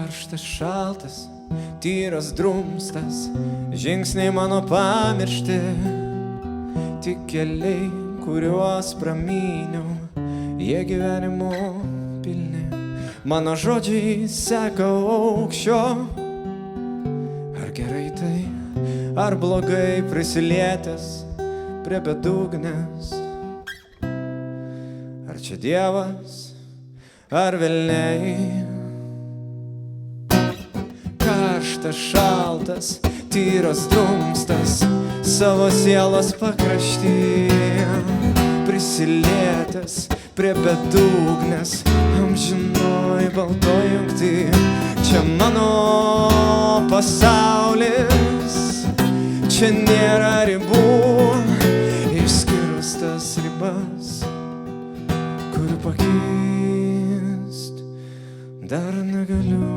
Karštas, šaltas, tyras drumstas, žingsniai mano pamiršti, tik keliai, kuriuos pramyniau, jie gyvenimo pilni. Mano žodžiai seka aukščio, ar gerai tai, ar blogai prisilietęs prie bedugnės. Ar čia Dievas, ar velniai? Karštas, šaltas, tyras drumstas, savo sielos pakrašty, prisilietęs prie bedugnės, amžinoj baltoj jungty. Čia mano pasaulis, čia nėra ribų, išskyrus tas ribas, kurių pakeist dar negaliu.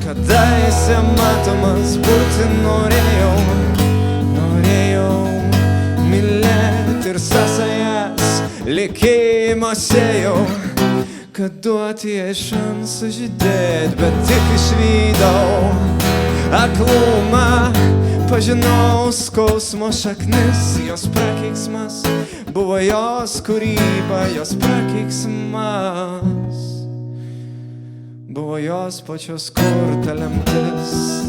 Kadaise matomas būti norėjau mylėti ir sąsajas likimo sėjau, kad duoti jai šansą žydėt, bet tik išvydau aklumą, pažinau skausmo šaknis, jos prakeiksmas buvo jos kūryba, jos prakeiksmas buvo jos pačios kurta lemtis.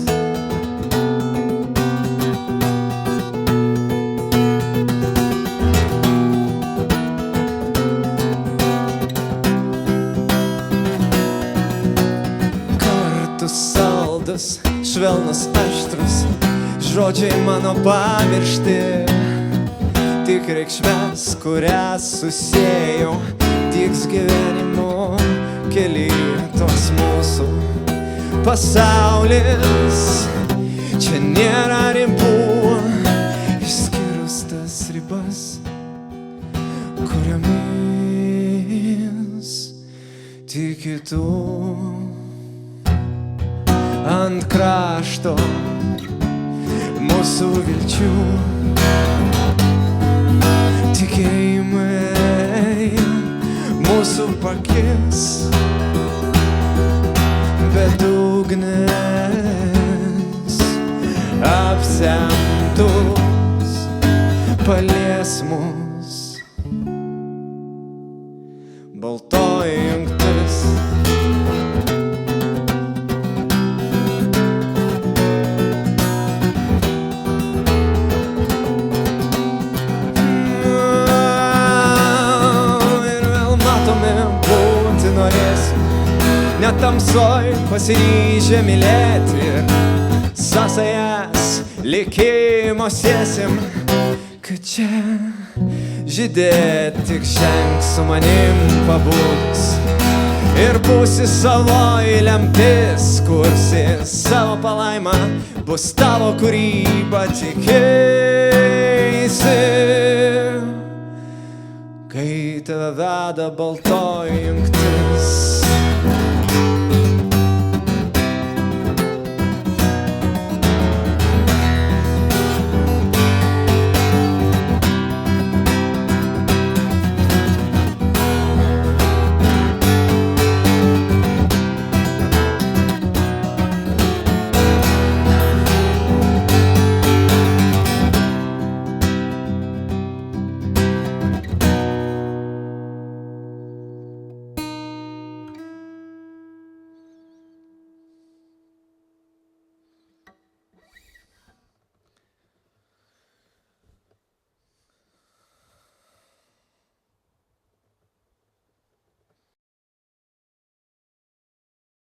Kartu saldas, švelnus aštrus, žodžiai mano pamiršti, tik reikšmės, kurias susėjau, tiks gyvenimo keli. Tos mūsų pasaulis, čia nėra ribų, išskyrus tas ribas, kuriomis tiki tu. Ant krašto mūsų vilčių tikėjimai mūsų pakis, bedugnės apsemtus palies mus baltoji jungtis. Ir vėl matome būti norėsim, net tamsoj pasiryžę mylėti ir sąsajas likimo siesim, kad čia žydėt tik ženk su manim pabūdus ir būsi savoj lemtis, kursi savo palaimą, bus tavo kūryba, tikėsi, kai tave veda baltoji jungtis.